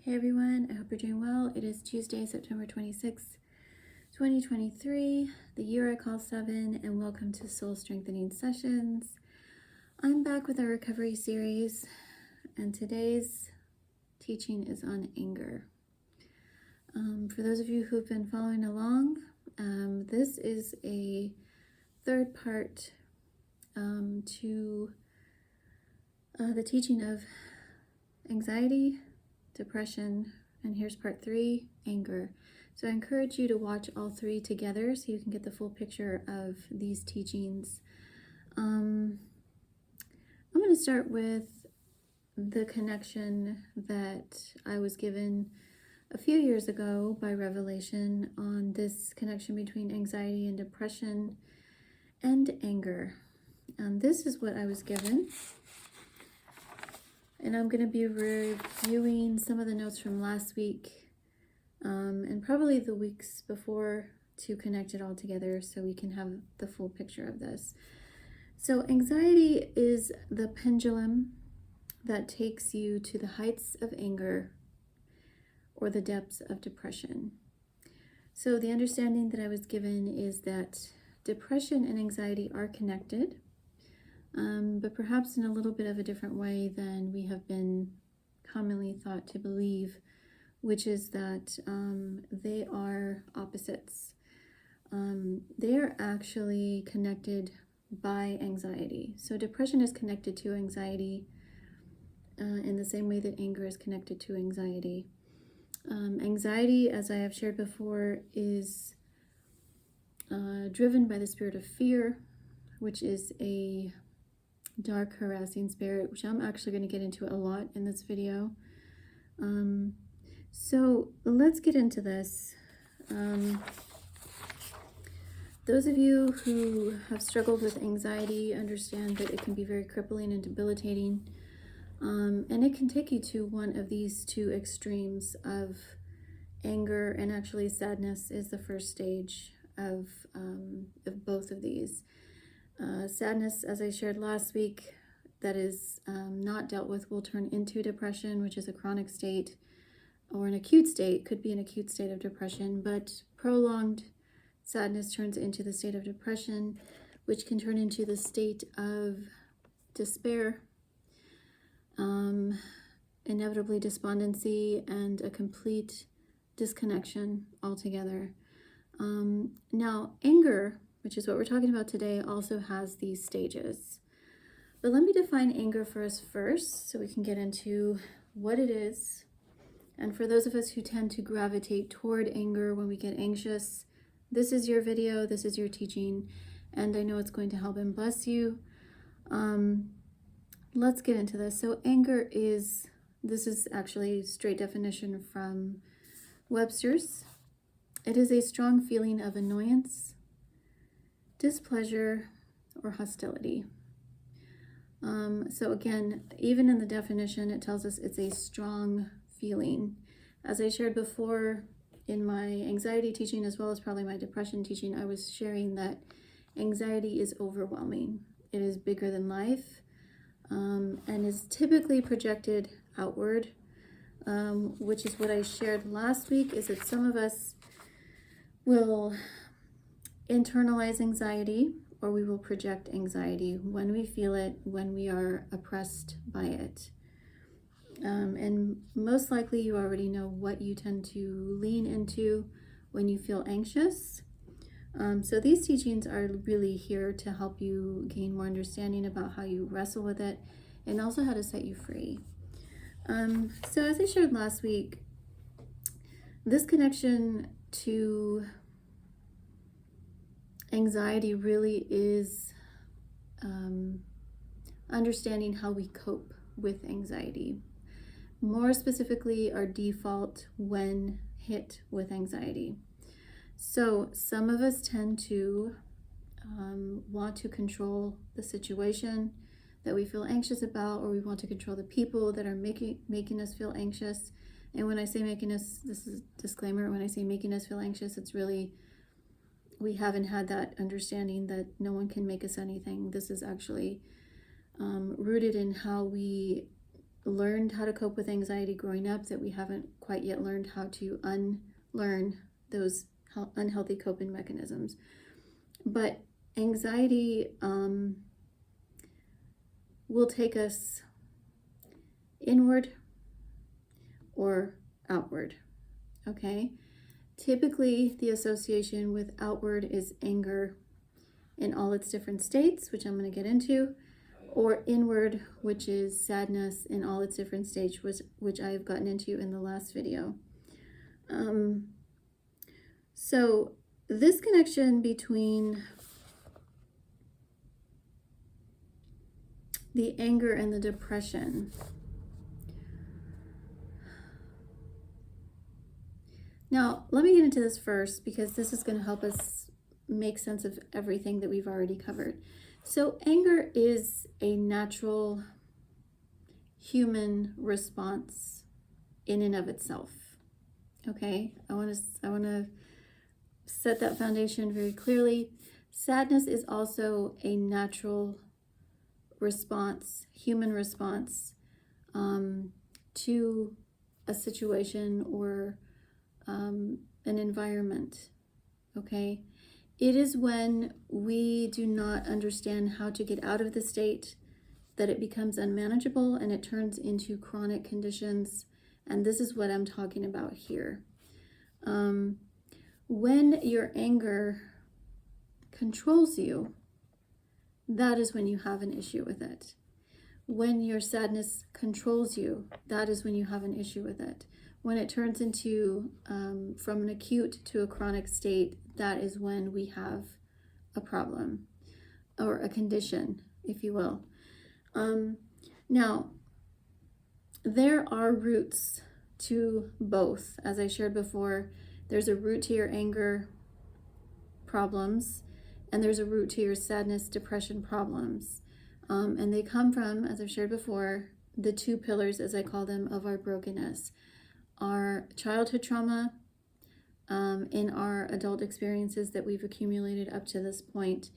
Hey everyone, I hope you're doing well. It is Tuesday, September 26th, 2023, the year I call 7, and welcome to Soul Strengthening Sessions. I'm back with our recovery series, and today's teaching is on anger. For those of you who've been following along, this is a third part to the teaching of anxiety, depression, and here's part 3, anger. So I encourage you to watch all 3 together so you can get the full picture of these teachings. I'm going to start with the connection that I was given a few years ago by revelation on this connection between anxiety and depression and anger. This is what I was given. And I'm going to be reviewing some of the notes from last week and probably the weeks before to connect it all together so we can have the full picture of this. So anxiety is the pendulum that takes you to the heights of anger or the depths of depression. So the understanding that I was given is that depression and anxiety are connected. But perhaps in a little bit of a different way than we have been commonly thought to believe, which is that they are opposites. They are actually connected by anxiety. So depression is connected to anxiety in the same way that anger is connected to anxiety. Anxiety, as I have shared before, is driven by the spirit of fear, which is a dark, harassing spirit, which I'm actually going to get into a lot in this video. So let's get into this. Those of you who have struggled with anxiety understand that it can be very crippling and debilitating, and it can take you to one of these two extremes of anger, and actually sadness is the first stage of both of these. Sadness, as I shared last week, that is not dealt with will turn into depression, which is a chronic state, or an acute state, could be an acute state of depression, but prolonged sadness turns into the state of depression, which can turn into the state of despair, inevitably despondency, and a complete disconnection altogether. Now, anger, which is what we're talking about today, also has these stages. But let me define anger for us first so we can get into what it is. And for those of us who tend to gravitate toward anger when we get anxious, this is your video, this is your teaching, and I know it's going to help and bless you. Let's get into this. So anger this is actually straight definition from Webster's. It is a strong feeling of annoyance, displeasure, or hostility. So again, even in the definition, it tells us it's a strong feeling. As I shared before in my anxiety teaching, as well as probably my depression teaching, I was sharing that anxiety is overwhelming. It is bigger than life, and is typically projected outward, which is what I shared last week, is that some of us will internalize anxiety, or we will project anxiety when we feel it, when we are oppressed by it. And most likely you already know what you tend to lean into when you feel anxious. So these teachings are really here to help you gain more understanding about how you wrestle with it and also how to set you free. So as I shared last week, this connection to anxiety really is understanding how we cope with anxiety. More specifically, our default when hit with anxiety. So some of us tend to want to control the situation that we feel anxious about, or we want to control the people that are making us feel anxious. And when I say making us, this is a disclaimer, when I say making us feel anxious, it's really, we haven't had that understanding that no one can make us anything. This is actually rooted in how we learned how to cope with anxiety growing up, that we haven't quite yet learned how to unlearn those unhealthy coping mechanisms. But anxiety will take us inward or outward, okay? Typically, the association with outward is anger in all its different states, which I'm going to get into, or inward, which is sadness in all its different states, which I've gotten into in the last video. So this connection between the anger and the depression. Now, let me get into this first, because this is going to help us make sense of everything that we've already covered. So anger is a natural human response in and of itself. Okay, I want to set that foundation very clearly. Sadness is also a natural response, human response to a situation or an environment. Okay, it is when we do not understand how to get out of the state that it becomes unmanageable and it turns into chronic conditions. And this is what I'm talking about here. When your anger controls you, that is when you have an issue with it. When your sadness controls you, that is when you have an issue with it. When it turns into, from an acute to a chronic state, that is when we have a problem or a condition, if you will. Now, there are roots to both. As I shared before, there's a root to your anger problems, and there's a root to your sadness, depression problems. And they come from, as I've shared before, the two pillars, as I call them, of our brokenness. Our childhood trauma, in our adult experiences that we've accumulated up to this point.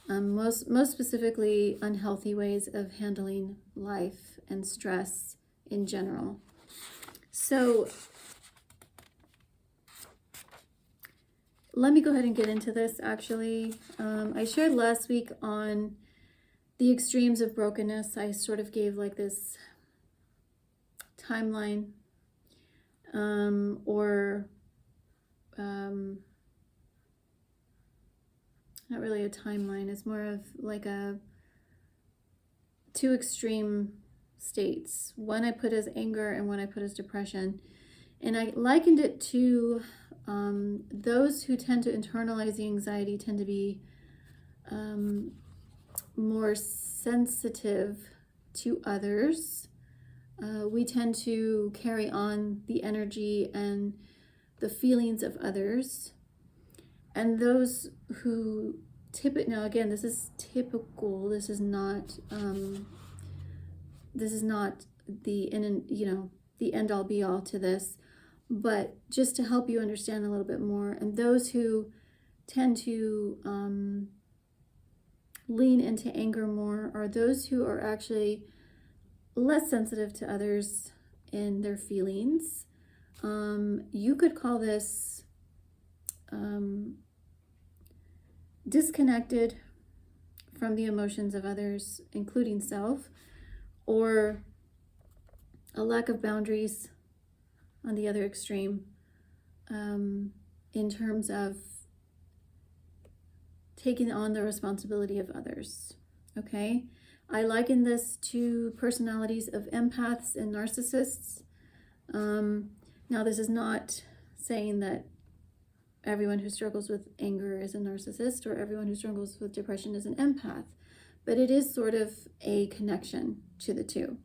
Most specifically, unhealthy ways of handling life and stress in general. So let me go ahead and get into this, actually. I shared last week on the extremes of brokenness. I sort of gave like this timeline, not really a timeline. It's more of like two extreme states. One I put as anger and one I put as depression. And I likened it to those who tend to internalize the anxiety tend to be more sensitive to others. We tend to carry on the energy and the feelings of others. And those who now again, this is typical. This is not the end all be all to this, but just to help you understand a little bit more. And those who tend to lean into anger more are those who are actually less sensitive to others and their feelings. You could call this disconnected from the emotions of others, including self, or a lack of boundaries on the other extreme, in terms of taking on the responsibility of others. Okay, I liken this to personalities of empaths and narcissists. Now, this is not saying that everyone who struggles with anger is a narcissist or everyone who struggles with depression is an empath, but it is sort of a connection to the two.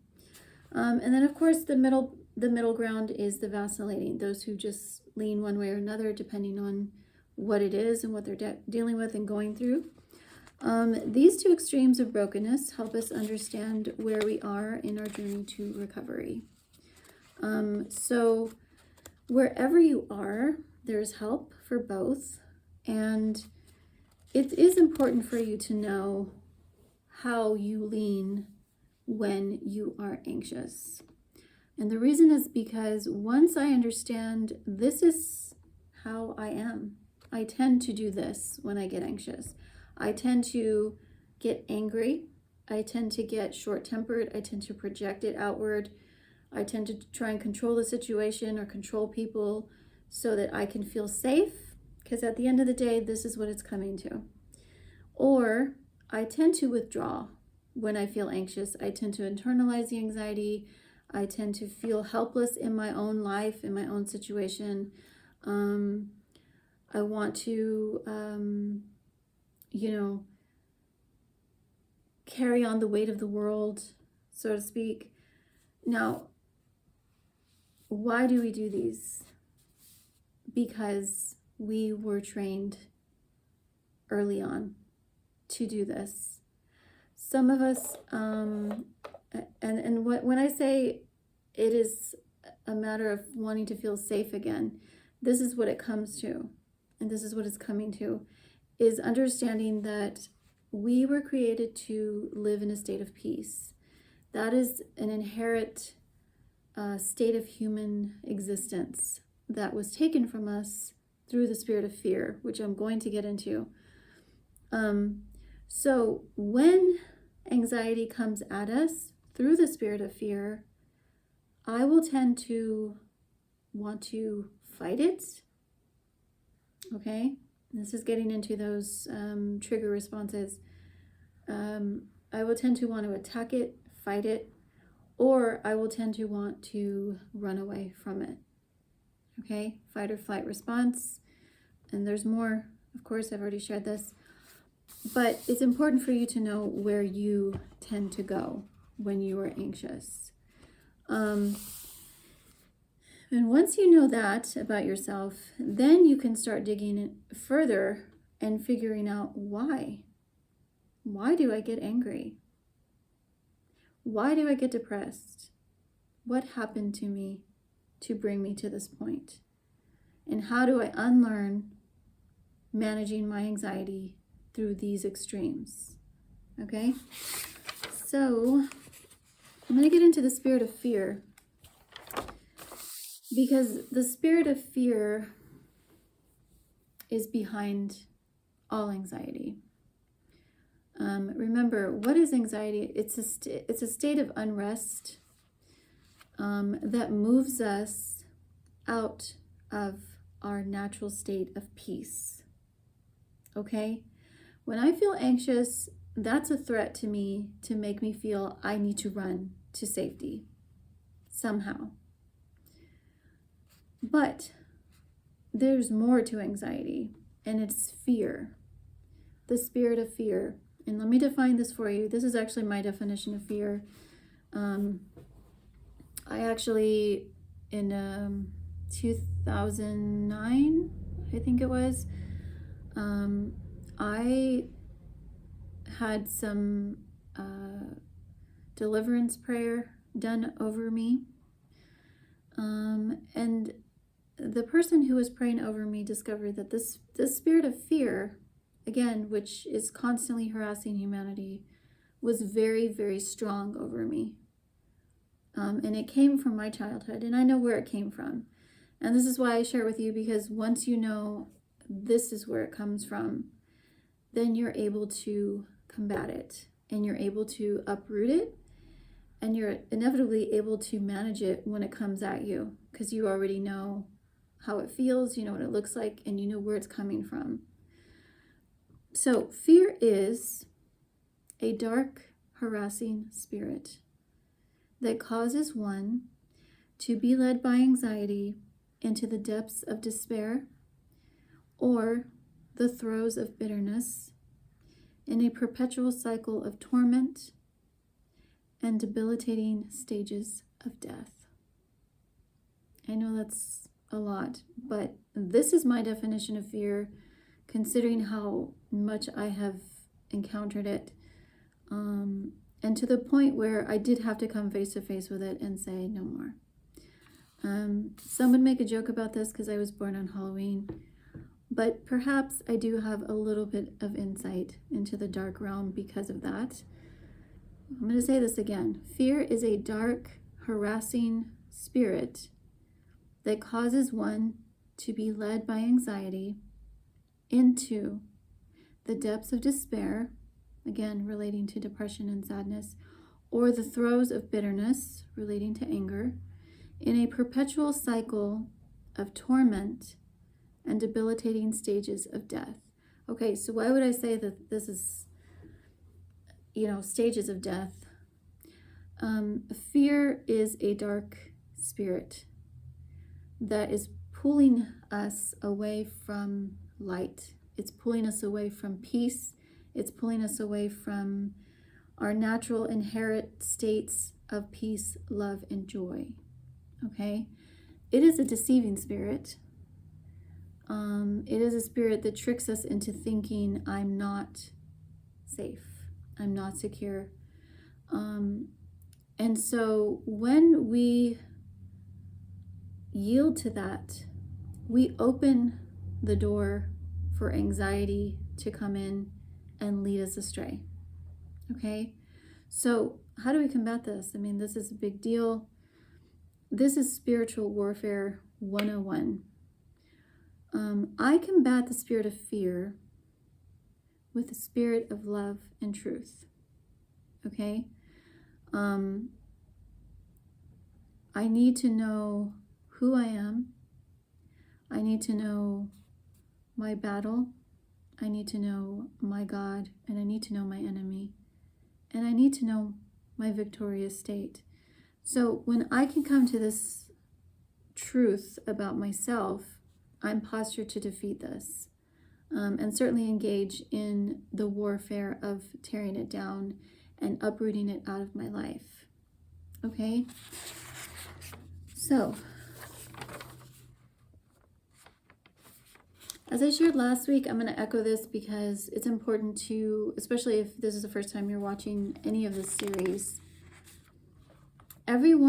And then, of course, the middle ground is the vacillating, those who just lean one way or another depending on what it is and what they're dealing with and going through. These two extremes of brokenness help us understand where we are in our journey to recovery. So wherever you are, there's help for both, and it is important for you to know how you lean when you are anxious. And the reason is because once I understand this is how I am, I tend to do this when I get anxious. I tend to get angry. I tend to get short-tempered. I tend to project it outward. I tend to try and control the situation or control people so that I can feel safe, because at the end of the day, this is what it's coming to. Or I tend to withdraw when I feel anxious. I tend to internalize the anxiety. I tend to feel helpless in my own life, in my own situation. I want to, carry on the weight of the world, so to speak. Now, why do we do these? Because we were trained early on to do this. Some of us, when I say it is a matter of wanting to feel safe again, this is what it comes to, and this is what it's coming to, is understanding that we were created to live in a state of peace. That is an inherent state of human existence that was taken from us through the spirit of fear, which I'm going to get into. So when anxiety comes at us through the spirit of fear, I will tend to want to fight it. Okay, this is getting into those trigger responses. I will tend to want to attack it, fight it, or I will tend to want to run away from it. Okay, fight or flight response. And there's more, of course, I've already shared this. But it's important for you to know where you tend to go when you are anxious. And once you know that about yourself, then you can start digging in further and figuring out why. Why do I get angry? Why do I get depressed? What happened to me to bring me to this point? And how do I unlearn managing my anxiety through these extremes? Okay? So, I'm going to get into the spirit of fear, because the spirit of fear is behind all anxiety. Remember, what is anxiety? It's a state of unrest that moves us out of our natural state of peace. Okay? When I feel anxious, that's a threat to me to make me feel I need to run to safety somehow. But there's more to anxiety, and it's fear, the spirit of fear. And let me define this for you. This is actually my definition of fear. I actually, in 2009, I think it was, I had some deliverance prayer done over me. And the person who was praying over me discovered that this spirit of fear, again, which is constantly harassing humanity, was very, very strong over me. And it came from my childhood, and I know where it came from. And this is why I share it with you, because once you know this is where it comes from, then you're able to combat it, and you're able to uproot it, and you're inevitably able to manage it when it comes at you, because you already know how it feels, you know what it looks like, and you know where it's coming from. So fear is a dark, harassing spirit that causes one to be led by anxiety into the depths of despair or the throes of bitterness, in a perpetual cycle of torment and debilitating stages of death. I know that's a lot, but this is my definition of fear, considering how much I have encountered it, and to the point where I did have to come face to face with it and say no more. Some would make a joke about this because I was born on Halloween, but perhaps I do have a little bit of insight into the dark realm because of that. I'm going to say this again. Fear is a dark, harassing spirit that causes one to be led by anxiety into the depths of despair, again, relating to depression and sadness, or the throes of bitterness, relating to anger, in a perpetual cycle of torment and debilitating stages of death. Okay, so why would I say that this is, stages of death? Fear is a dark spirit that is pulling us away from light. It's pulling us away from peace. It's pulling us away from our natural inherent states of peace, love, and joy. Okay? It is a deceiving spirit. It is a spirit that tricks us into thinking, I'm not safe. I'm not secure. And so when we yield to that, we open the door for anxiety to come in and lead us astray. Okay? So how do we combat this? I mean, this is a big deal. This is spiritual warfare 101. I combat the spirit of fear with the spirit of love and truth. Okay? I need to know who I am. I need to know my battle. I need to know my God, and I need to know my enemy. And I need to know my victorious state. So when I can come to this truth about myself, I'm postured to defeat this. And certainly engage in the warfare of tearing it down and uprooting it out of my life. Okay? So, as I shared last week, I'm going to echo this because it's important to, especially if this is the first time you're watching any of this series, everyone